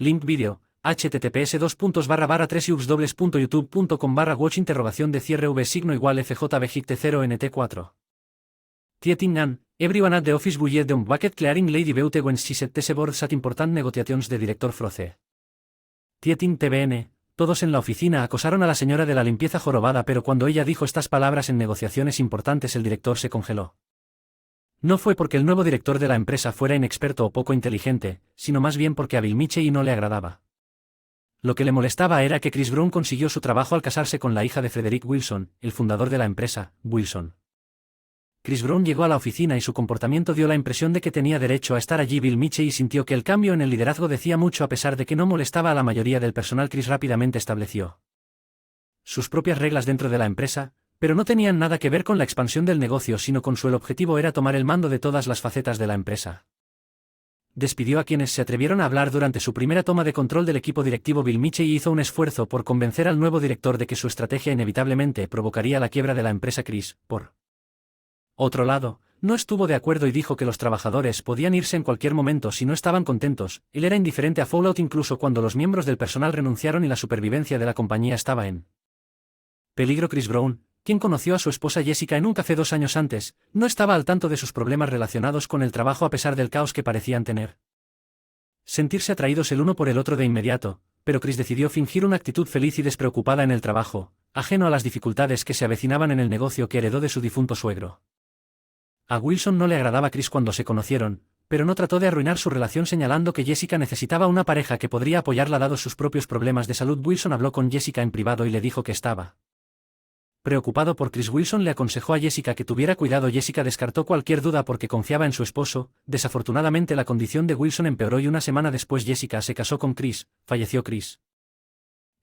Link video, https://www.youtube.com/watch_FJV signo FJVGT0NT4. Tieting Nan, everyone at the office bullet the bucket clearing lady beute when she set the board at important negotiations de director Froce. Tieting TVN, todos en la oficina acosaron a la señora de la limpieza jorobada, pero cuando ella dijo estas palabras en negociaciones importantes el director se congeló. No fue porque el nuevo director de la empresa fuera inexperto o poco inteligente, sino más bien porque a Bill Mitchell no le agradaba. Lo que le molestaba era que Chris Brown consiguió su trabajo al casarse con la hija de Frederick Wilson, el fundador de la empresa, Wilson. Chris Brown llegó a la oficina y su comportamiento dio la impresión de que tenía derecho a estar allí. Bill Mitchell sintió que el cambio en el liderazgo decía mucho a pesar de que no molestaba a la mayoría del personal. Chris rápidamente estableció sus propias reglas dentro de la empresa, pero no tenían nada que ver con la expansión del negocio sino con el objetivo era tomar el mando de todas las facetas de la empresa. Despidió a quienes se atrevieron a hablar durante su primera toma de control del equipo directivo. Bill Mitchell hizo un esfuerzo por convencer al nuevo director de que su estrategia inevitablemente provocaría la quiebra de la empresa. Chris, por otro lado, no estuvo de acuerdo y dijo que los trabajadores podían irse en cualquier momento si no estaban contentos. Él era indiferente a Fallout incluso cuando los miembros del personal renunciaron y la supervivencia de la compañía estaba en peligro. Chris Brown, quien conoció a su esposa Jessica en un café 2 años antes, no estaba al tanto de sus problemas relacionados con el trabajo a pesar del caos que parecían tener. Sentirse atraídos el uno por el otro de inmediato, pero Chris decidió fingir una actitud feliz y despreocupada en el trabajo, ajeno a las dificultades que se avecinaban en el negocio que heredó de su difunto suegro. A Wilson no le agradaba a Chris cuando se conocieron, pero no trató de arruinar su relación señalando que Jessica necesitaba una pareja que podría apoyarla dados sus propios problemas de salud. Wilson habló con Jessica en privado y le dijo que estaba preocupado por Chris. Wilson le aconsejó a Jessica que tuviera cuidado. Jessica descartó cualquier duda porque confiaba en su esposo. Desafortunadamente la condición de Wilson empeoró y una semana después Jessica se casó con Chris. Falleció Chris.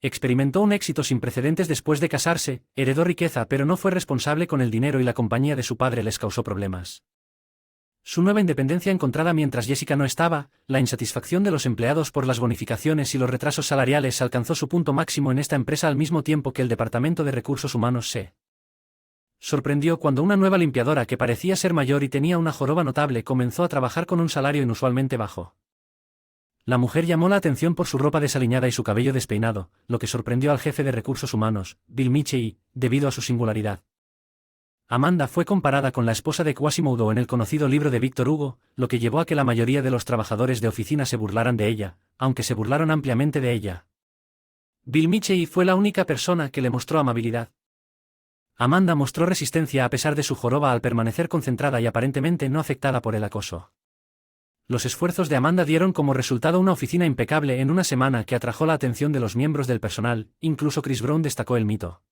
Experimentó un éxito sin precedentes después de casarse, heredó riqueza pero no fue responsable con el dinero y la compañía de su padre les causó problemas. Su nueva independencia encontrada mientras Jessica no estaba, la insatisfacción de los empleados por las bonificaciones y los retrasos salariales alcanzó su punto máximo en esta empresa al mismo tiempo que el Departamento de Recursos Humanos se sorprendió cuando una nueva limpiadora que parecía ser mayor y tenía una joroba notable comenzó a trabajar con un salario inusualmente bajo. La mujer llamó la atención por su ropa desaliñada y su cabello despeinado, lo que sorprendió al jefe de recursos humanos, Bill Mitchell, debido a su singularidad. Amanda fue comparada con la esposa de Quasimodo en el conocido libro de Víctor Hugo, lo que llevó a que la mayoría de los trabajadores de oficina se burlaran de ella, aunque se burlaron ampliamente de ella. Bill Mitchell fue la única persona que le mostró amabilidad. Amanda mostró resistencia a pesar de su joroba al permanecer concentrada y aparentemente no afectada por el acoso. Los esfuerzos de Amanda dieron como resultado una oficina impecable en una semana que atrajo la atención de los miembros del personal. Incluso Chris Brown destacó el mito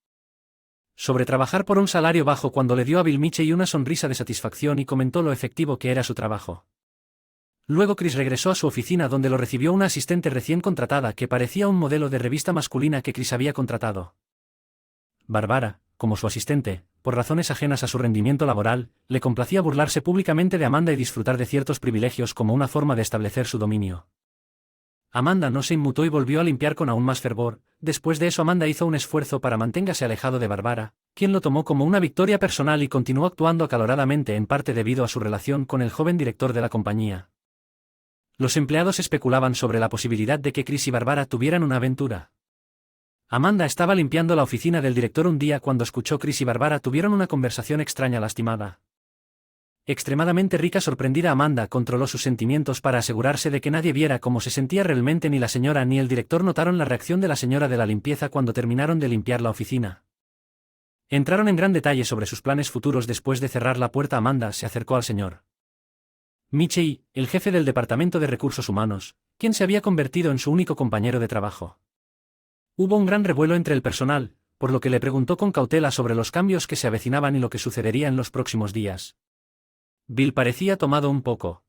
sobre trabajar por un salario bajo cuando le dio a Bill Mitchell una sonrisa de satisfacción y comentó lo efectivo que era su trabajo. Luego Chris regresó a su oficina donde lo recibió una asistente recién contratada que parecía un modelo de revista masculina que Chris había contratado. Barbara, como su asistente, por razones ajenas a su rendimiento laboral, le complacía burlarse públicamente de Amanda y disfrutar de ciertos privilegios como una forma de establecer su dominio. Amanda no se inmutó y volvió a limpiar con aún más fervor. Después de eso Amanda hizo un esfuerzo para mantenerse alejado de Barbara, quien lo tomó como una victoria personal y continuó actuando acaloradamente en parte debido a su relación con el joven director de la compañía. Los empleados especulaban sobre la posibilidad de que Chris y Barbara tuvieran una aventura. Amanda estaba limpiando la oficina del director un día cuando escuchó Chris y Barbara tuvieron una conversación extraña lastimada. Extremadamente rica sorprendida Amanda controló sus sentimientos para asegurarse de que nadie viera cómo se sentía realmente. Ni la señora ni el director notaron la reacción de la señora de la limpieza cuando terminaron de limpiar la oficina. Entraron en gran detalle sobre sus planes futuros. Después de cerrar la puerta Amanda se acercó al señor Mitchell, el jefe del Departamento de Recursos Humanos, quien se había convertido en su único compañero de trabajo. Hubo un gran revuelo entre el personal, por lo que le preguntó con cautela sobre los cambios que se avecinaban y lo que sucedería en los próximos días. Bill parecía tomado un poco.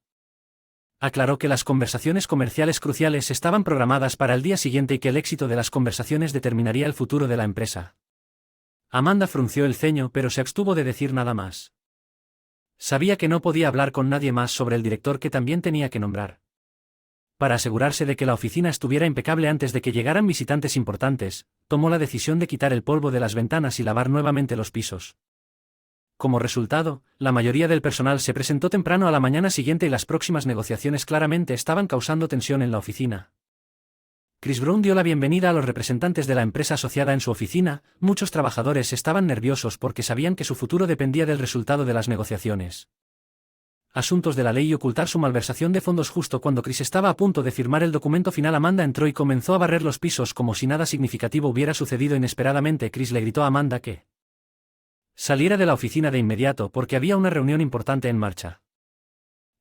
Aclaró que las conversaciones comerciales cruciales estaban programadas para el día siguiente y que el éxito de las conversaciones determinaría el futuro de la empresa. Amanda frunció el ceño pero se abstuvo de decir nada más. Sabía que no podía hablar con nadie más sobre el director que también tenía que nombrar. Para asegurarse de que la oficina estuviera impecable antes de que llegaran visitantes importantes, tomó la decisión de quitar el polvo de las ventanas y lavar nuevamente los pisos. Como resultado, la mayoría del personal se presentó temprano a la mañana siguiente y las próximas negociaciones claramente estaban causando tensión en la oficina. Chris Brown dio la bienvenida a los representantes de la empresa asociada en su oficina. Muchos trabajadores estaban nerviosos porque sabían que su futuro dependía del resultado de las negociaciones. Asuntos de la ley y ocultar su malversación de fondos. Justo cuando Chris estaba a punto de firmar el documento final, Amanda entró y comenzó a barrer los pisos como si nada significativo hubiera sucedido. Inesperadamente, Chris le gritó a Amanda que saliera de la oficina de inmediato porque había una reunión importante en marcha.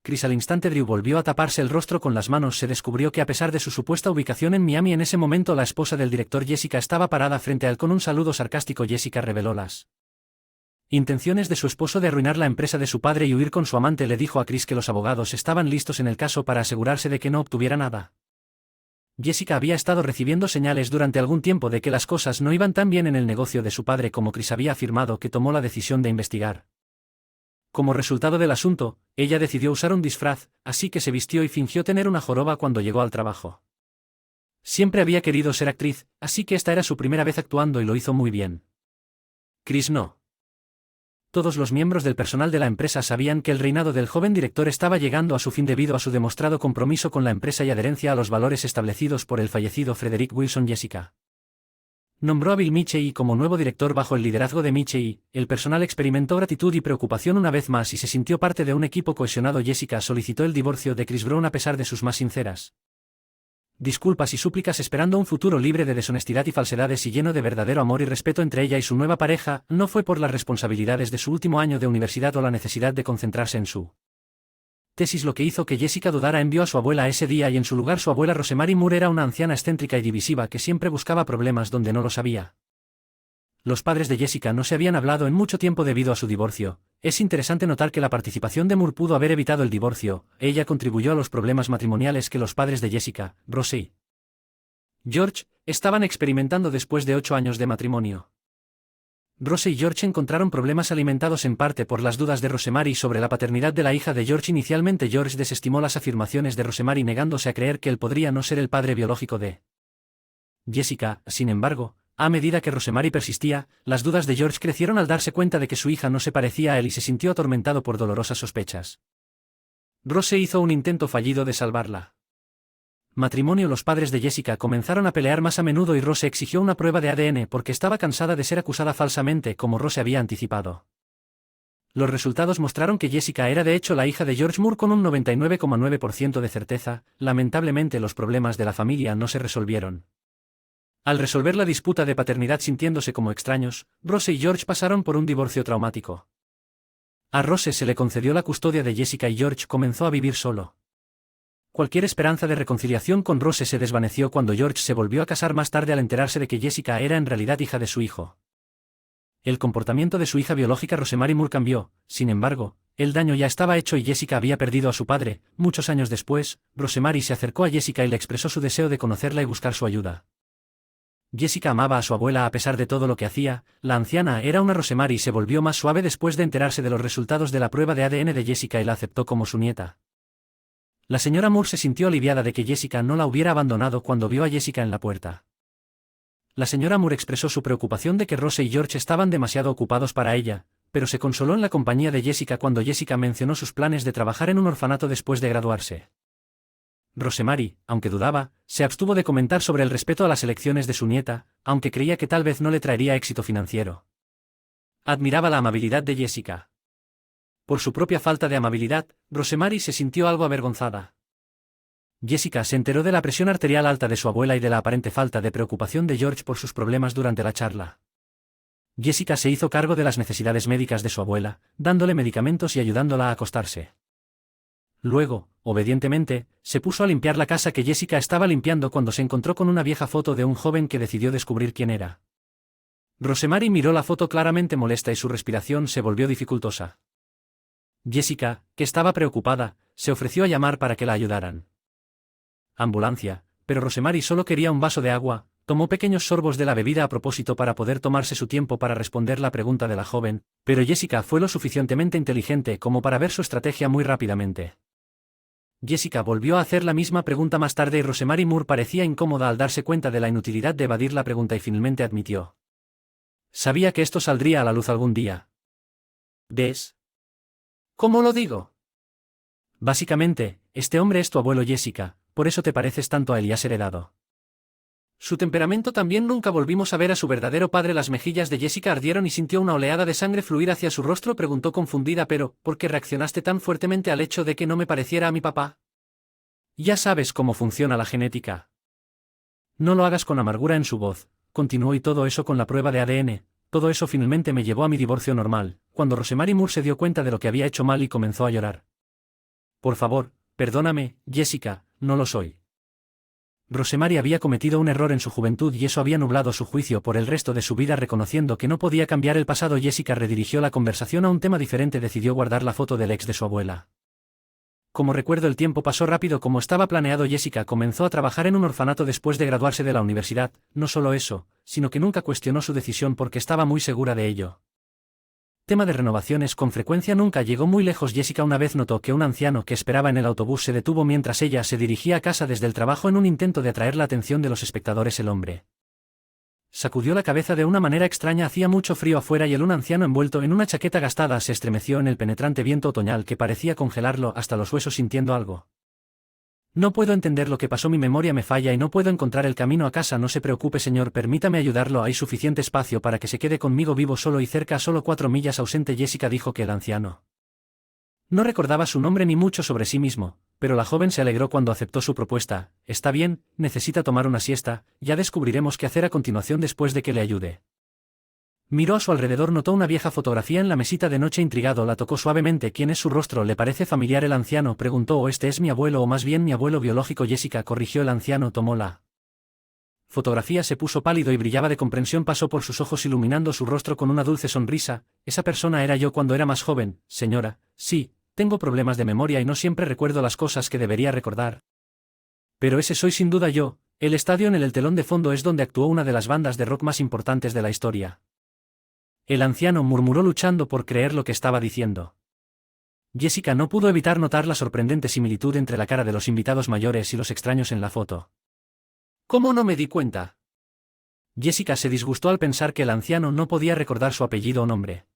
Chris al instante Drew volvió a taparse el rostro con las manos. Se descubrió que a pesar de su supuesta ubicación en Miami en ese momento, la esposa del director Jessica estaba parada frente a él con un saludo sarcástico. Jessica reveló las intenciones de su esposo de arruinar la empresa de su padre y huir con su amante. Le dijo a Chris que los abogados estaban listos en el caso para asegurarse de que no obtuviera nada. Jessica había estado recibiendo señales durante algún tiempo de que las cosas no iban tan bien en el negocio de su padre como Chris había afirmado, que tomó la decisión de investigar. Como resultado del asunto, ella decidió usar un disfraz, así que se vistió y fingió tener una joroba cuando llegó al trabajo. Siempre había querido ser actriz, así que esta era su primera vez actuando y lo hizo muy bien. Chris no. Todos los miembros del personal de la empresa sabían que el reinado del joven director estaba llegando a su fin debido a su demostrado compromiso con la empresa y adherencia a los valores establecidos por el fallecido Frederick Wilson. Jessica nombró a Bill Michey como nuevo director. Bajo el liderazgo de Michey, el personal experimentó gratitud y preocupación una vez más y se sintió parte de un equipo cohesionado. Jessica solicitó el divorcio de Chris Brown a pesar de sus más sinceras disculpas y súplicas, esperando un futuro libre de deshonestidad y falsedades y lleno de verdadero amor y respeto entre ella y su nueva pareja. No fue por las responsabilidades de su último año de universidad o la necesidad de concentrarse en su tesis lo que hizo que Jessica dudara. Envió a su abuela ese día y en su lugar su abuela Rosemary Moore era una anciana excéntrica y divisiva que siempre buscaba problemas donde no los había. Los padres de Jessica no se habían hablado en mucho tiempo debido a su divorcio. Es interesante notar que la participación de Moore pudo haber evitado el divorcio. Ella contribuyó a los problemas matrimoniales que los padres de Jessica, Rose y George, estaban experimentando después de 8 años de matrimonio. Rose y George encontraron problemas alimentados en parte por las dudas de Rosemary sobre la paternidad de la hija de George. Inicialmente George desestimó las afirmaciones de Rosemary negándose a creer que él podría no ser el padre biológico de Jessica. Sin embargo, a medida que Rosemary persistía, las dudas de George crecieron al darse cuenta de que su hija no se parecía a él y se sintió atormentado por dolorosas sospechas. Rose hizo un intento fallido de salvarla. Matrimonio. Los padres de Jessica comenzaron a pelear más a menudo y Rose exigió una prueba de ADN porque estaba cansada de ser acusada falsamente, como Rose había anticipado. Los resultados mostraron que Jessica era de hecho la hija de George Moore con un 99,9% de certeza. Lamentablemente los problemas de la familia no se resolvieron. Al resolver la disputa de paternidad sintiéndose como extraños, Rose y George pasaron por un divorcio traumático. A Rose se le concedió la custodia de Jessica y George comenzó a vivir solo. Cualquier esperanza de reconciliación con Rose se desvaneció cuando George se volvió a casar más tarde al enterarse de que Jessica era en realidad hija de su hijo. El comportamiento de su hija biológica Rosemary Moore cambió. Sin embargo, el daño ya estaba hecho y Jessica había perdido a su padre. Muchos años después, Rosemary se acercó a Jessica y le expresó su deseo de conocerla y buscar su ayuda. Jessica amaba a su abuela a pesar de todo lo que hacía. La anciana era una Rosemary y se volvió más suave después de enterarse de los resultados de la prueba de ADN de Jessica y la aceptó como su nieta. La señora Moore se sintió aliviada de que Jessica no la hubiera abandonado cuando vio a Jessica en la puerta. La señora Moore expresó su preocupación de que Rose y George estaban demasiado ocupados para ella, pero se consoló en la compañía de Jessica cuando Jessica mencionó sus planes de trabajar en un orfanato después de graduarse. Rosemary, aunque dudaba, se abstuvo de comentar sobre el respeto a las elecciones de su nieta, aunque creía que tal vez no le traería éxito financiero. Admiraba la amabilidad de Jessica. Por su propia falta de amabilidad, Rosemary se sintió algo avergonzada. Jessica se enteró de la presión arterial alta de su abuela y de la aparente falta de preocupación de George por sus problemas durante la charla. Jessica se hizo cargo de las necesidades médicas de su abuela, dándole medicamentos y ayudándola a acostarse. Luego, obedientemente, se puso a limpiar la casa que Jessica estaba limpiando cuando se encontró con una vieja foto de un joven que decidió descubrir quién era. Rosemary miró la foto claramente molesta y su respiración se volvió dificultosa. Jessica, que estaba preocupada, se ofreció a llamar para que la ayudaran. Ambulancia, pero Rosemary solo quería un vaso de agua. Tomó pequeños sorbos de la bebida a propósito para poder tomarse su tiempo para responder la pregunta de la joven, pero Jessica fue lo suficientemente inteligente como para ver su estrategia muy rápidamente. Jessica volvió a hacer la misma pregunta más tarde y Rosemary Moore parecía incómoda al darse cuenta de la inutilidad de evadir la pregunta y finalmente admitió. Sabía que esto saldría a la luz algún día. ¿Ves? ¿Cómo lo digo? Básicamente, este hombre es tu abuelo Jessica, por eso te pareces tanto a él y has heredado Su temperamento también. Nunca volvimos a ver a su verdadero padre. Las mejillas de Jessica ardieron y sintió una oleada de sangre fluir hacia su rostro. Preguntó confundida: pero, ¿por qué reaccionaste tan fuertemente al hecho de que no me pareciera a mi papá? Ya sabes cómo funciona la genética. No lo hagas. Con amargura en su voz, continuó. Y todo eso con la prueba de ADN, todo eso finalmente me llevó a mi divorcio normal, cuando Rosemary Moore se dio cuenta de lo que había hecho mal y comenzó a llorar. Por favor, perdóname, Jessica, no lo soy. Rosemary había cometido un error en su juventud y eso había nublado su juicio por el resto de su vida. Reconociendo que no podía cambiar el pasado, Jessica redirigió la conversación a un tema diferente. Decidió guardar la foto del ex de su abuela. Como recuerdo, el tiempo pasó rápido como estaba planeado. Jessica comenzó a trabajar en un orfanato después de graduarse de la universidad. No solo eso, sino que nunca cuestionó su decisión porque estaba muy segura de ello. Tema de renovaciones. Con frecuencia nunca llegó muy lejos. Jessica una vez notó que un anciano que esperaba en el autobús se detuvo mientras ella se dirigía a casa desde el trabajo en un intento de atraer la atención de los espectadores. El hombre sacudió la cabeza de una manera extraña. Hacía mucho frío afuera y un anciano envuelto en una chaqueta gastada se estremeció en el penetrante viento otoñal que parecía congelarlo hasta los huesos. Sintiendo algo. No puedo entender lo que pasó. Mi memoria me falla y no puedo encontrar el camino a casa. No se preocupe, señor, permítame ayudarlo. Hay suficiente espacio para que se quede conmigo. Vivo solo y cerca a solo 4 millas. Ausente. Jessica dijo que el anciano no recordaba su nombre ni mucho sobre sí mismo, pero la joven se alegró cuando aceptó su propuesta. Está bien, necesita tomar una siesta, ya descubriremos qué hacer a continuación después de que le ayude. Miró a su alrededor. Notó una vieja fotografía en la mesita de noche. Intrigado, la tocó suavemente. ¿Quién es? Su rostro le parece familiar. El anciano preguntó. ¿O este es mi abuelo o más bien mi abuelo biológico? Jessica corrigió. El anciano tomó la fotografía, se puso pálido y brillaba de comprensión. Pasó por sus ojos iluminando su rostro con una dulce sonrisa. Esa persona era yo cuando era más joven, señora. Sí, tengo problemas de memoria y no siempre recuerdo las cosas que debería recordar. Pero ese soy sin duda yo. El estadio en el telón de fondo es donde actuó una de las bandas de rock más importantes de la historia. El anciano murmuró luchando por creer lo que estaba diciendo. Jessica no pudo evitar notar la sorprendente similitud entre la cara de los invitados mayores y los extraños en la foto. ¿Cómo no me di cuenta? Jessica se disgustó al pensar que el anciano no podía recordar su apellido o nombre.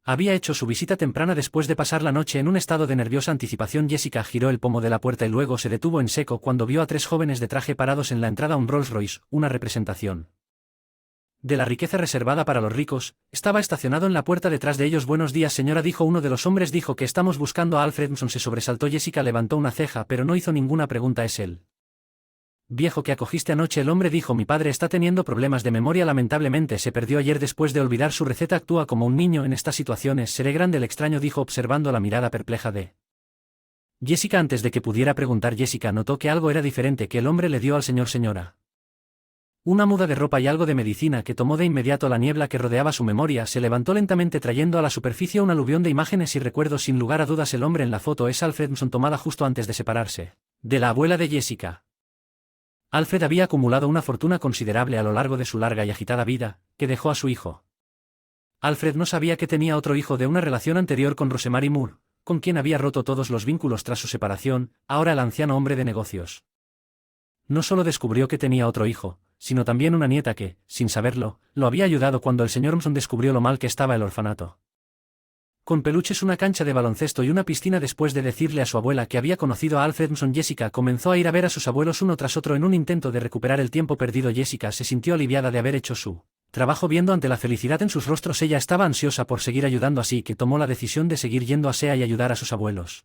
Había hecho su visita temprana después de pasar la noche en un estado de nerviosa anticipación. Jessica giró el pomo de la puerta y luego se detuvo en seco cuando vio a 3 jóvenes de traje parados en la entrada. Un Rolls Royce, una representación de la riqueza reservada para los ricos, estaba estacionado en la puerta detrás de ellos. Buenos días, señora, dijo uno de los hombres. Dijo que estamos buscando a Alfredson. Se sobresaltó. Jessica levantó una ceja pero no hizo ninguna pregunta. ¿Es él viejo que acogiste anoche? El hombre dijo. Mi padre está teniendo problemas de memoria. Lamentablemente se perdió ayer después de olvidar su receta. Actúa como un niño en estas situaciones. Seré grande. El extraño dijo observando la mirada perpleja de Jessica. Antes de que pudiera preguntar, Jessica notó que algo era diferente que el hombre le dio al señora. Una muda de ropa y algo de medicina que tomó de inmediato la niebla que rodeaba su memoria. Se levantó lentamente trayendo a la superficie un aluvión de imágenes y recuerdos. Sin lugar a dudas el hombre en la foto es Alfredson, tomada justo antes de separarse de la abuela de Jessica. Alfred había acumulado una fortuna considerable a lo largo de su larga y agitada vida, que dejó a su hijo. Alfred no sabía que tenía otro hijo de una relación anterior con Rosemary Moore, con quien había roto todos los vínculos tras su separación. Ahora el anciano hombre de negocios no solo descubrió que tenía otro hijo, sino también una nieta que, sin saberlo, lo había ayudado cuando el señor Thompson descubrió lo mal que estaba el orfanato. Con peluches, una cancha de baloncesto y una piscina. Después de decirle a su abuela que había conocido a Alfred Thompson, Jessica comenzó a ir a ver a sus abuelos uno tras otro en un intento de recuperar el tiempo perdido. Jessica se sintió aliviada de haber hecho su trabajo viendo ante la felicidad en sus rostros. Ella estaba ansiosa por seguir ayudando, así que tomó la decisión de seguir yendo a SEA y ayudar a sus abuelos.